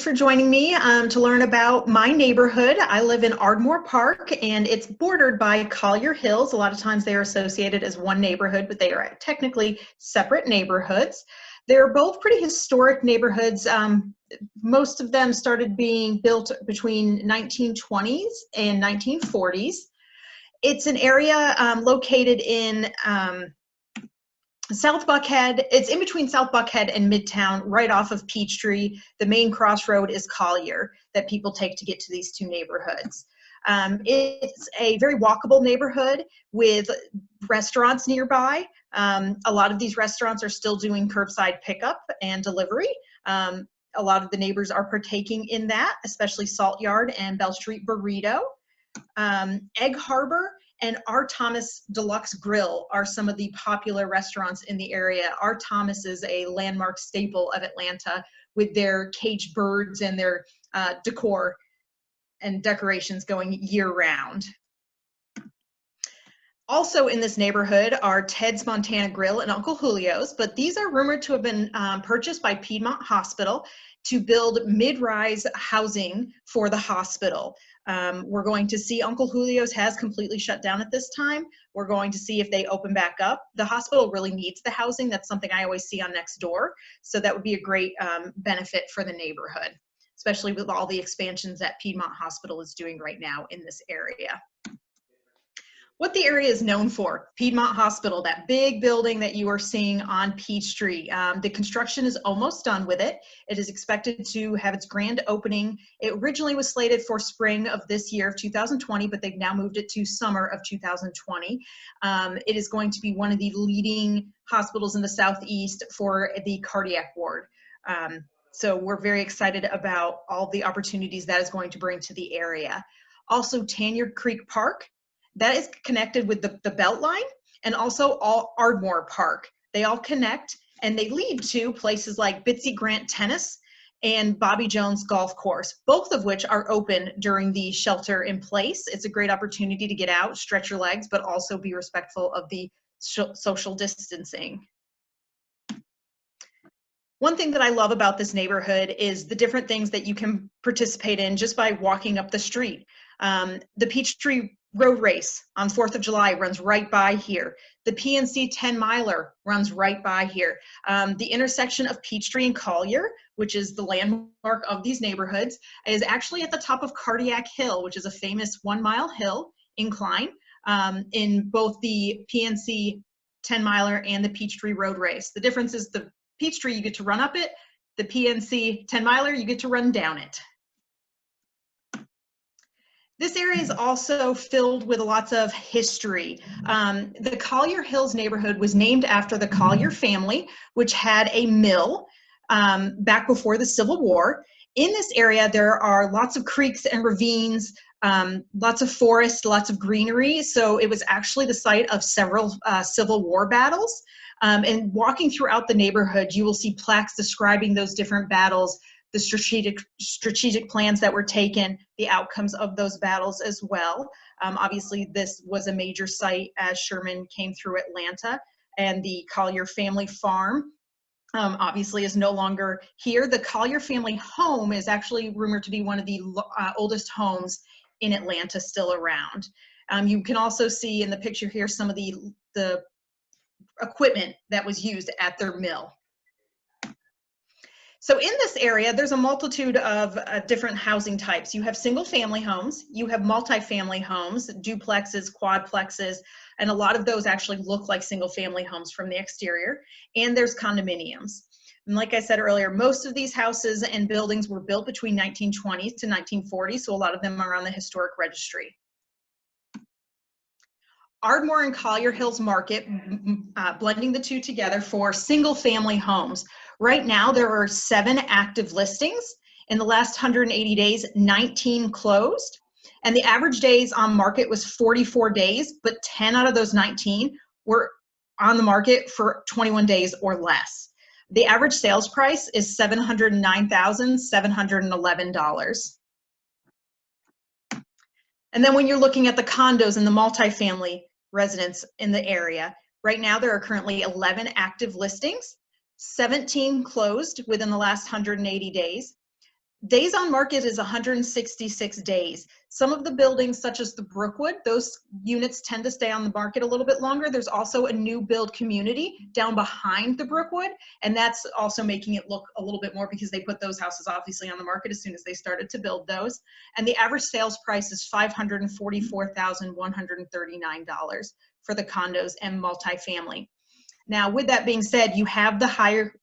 for joining me to learn about my neighborhood. I live in ArdmorePark, and it's bordered by Collier Hills. A lot of times they are associated as one neighborhood, but they are technically separate neighborhoods. They're both pretty historic neighborhoods. Most of them started being built between 1920s and 1940s. It's an area located in South Buckhead. It's in between South Buckhead and Midtown, right off of Peachtree. The main crossroad is Collier that people take to get to these two neighborhoods. It's a very walkable neighborhood with restaurants nearby. A lot of these restaurants are still doing curbside pickup and delivery. A lot of the neighbors are partaking in that, especially Salt Yard and Bell Street Burrito. Egg Harbor and R. Thomas Deluxe Grill are some of the popular restaurants in the area. R. Thomas is a landmark staple of Atlanta with their caged birds and their decor and decorations going year-round. Also in this neighborhood are Ted's Montana Grill and Uncle Julios, but these are rumored to have been purchased by Piedmont Hospital to build mid-rise housing for the hospital. We're going to see Uncle Julios has completely shut down at this time. We're going to see if they open back up. The hospital really needs the housing. That's something I always see on Nextdoor. So that would be a great benefit for the neighborhood, especially with all the expansions that Piedmont Hospital is doing right now in this area. What the area is known for, Piedmont Hospital, that big building that you are seeing on Peachtree. The construction is almost done with it. It is expected to have its grand opening. It originally was slated for spring of this year of 2020, but they've now moved it to summer of 2020. It is going to be one of the leading hospitals in the Southeast for the cardiac ward. So we're very excited about all the opportunities that is going to bring to the area. Also, Tanyard Creek Park. That is connected with the Beltline, and also all ArdmorePark. They all connect and they lead to places like Bitsy Grant Tennis and Bobby Jones Golf Course, both of which are open during the shelter in place. It's a great opportunity to get out, stretch your legs, but also be respectful of the social distancing. One thing that I love about this neighborhood is the different things that you can participate in just by walking up the street. The Peachtree Road Race on 4th of July runs right by here. The PNC 10-miler runs right by here. The intersection of Peachtree and Collier, which is the landmark of these neighborhoods, is actually at the top of Cardiac Hill, which is a famous 1-mile hill incline in both the PNC 10-miler and the Peachtree Road Race. The difference is the Peachtree, you get to run up it. The PNC 10-miler, you get to run down it. This area is also filled with lots of history. The Collier Hills neighborhood was named after the Collier family, which had a mill back before the Civil War. In this area, there are lots of creeks and ravines, lots of forest, lots of greenery. So it was actually the site of several Civil War battles. And walking throughout the neighborhood, you will see plaques describing those different battles, the strategic plans that were taken, the outcomes of those battles as well. Obviously, this was a major site as Sherman came through Atlanta, and the Collier family farm obviously is no longer here. The Collier family home is actually rumored to be one of the oldest homes in Atlanta still around. You can also see in the picture here some of the equipment that was used at their mill. So in this area, there's a multitude of different housing types. You have single family homes, you have multifamily homes, duplexes, quadplexes, and a lot of those actually look like single family homes from the exterior, and there's condominiums. And like I said earlier, most of these houses and buildings were built between 1920s to 1940s, so a lot of them are on the historic registry. Ardmore and Collier Hills Market, blending the two together for single family homes. Right now, there are 7 active listings. In the last 180 days, 19 closed. And the average days on market was 44 days, but 10 out of those 19 were on the market for 21 days or less. The average sales price is $709,711. And then when you're looking at the condos and the multifamily residents in the area, right now there are currently 11 active listings. 17 closed within the last 180 days. Days on market is 166 days. Some of the buildings, such as the Brookwood, those units tend to stay on the market a little bit longer. There's also a new build community down behind the Brookwood, and that's also making it look a little bit more because they put those houses obviously on the market as soon as they started to build those. And the average sales price is $544,139 for the condos and multifamily. Now, with that being said, you have the higher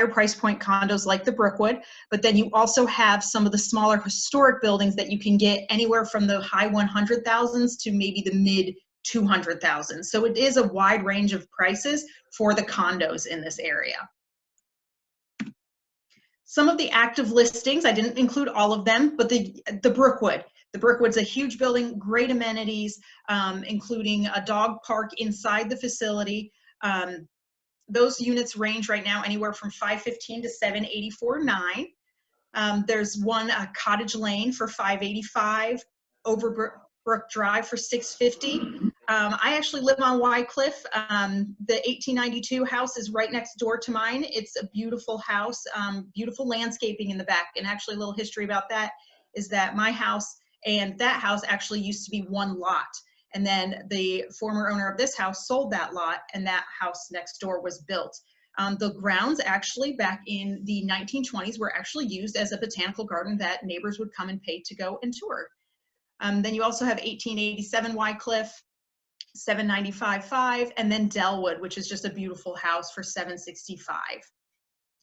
price point condos like the Brookwood, but then you also have some of the smaller historic buildings that you can get anywhere from the high 100,000s to maybe the mid 200,000s. So it is a wide range of prices for the condos in this area. Some of the active listings, I didn't include all of them, but the Brookwood. The Brookwood's a huge building, great amenities, including a dog park inside the facility. Those units range right now anywhere from $515 to $784.9. There's one Cottage Lane for $585, Overbrook Drive for $650. I actually live on Wycliffe. The 1892 house is right next door to mine. It's a beautiful house, beautiful landscaping in the back. And actually a little history about that is that my house and that house actually used to be one lot. And then the former owner of this house sold that lot, and that house next door was built. The grounds actually back in the 1920s were actually used as a botanical garden that neighbors would come and pay to go and tour. Then you also have 1887 Wycliffe, 795.5, and then Delwood, which is just a beautiful house for $765.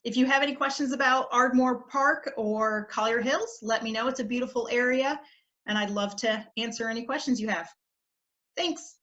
If you have any questions about ArdmorePark or Collier Hills, let me know. It's a beautiful area, and I'd love to answer any questions you have. Thanks.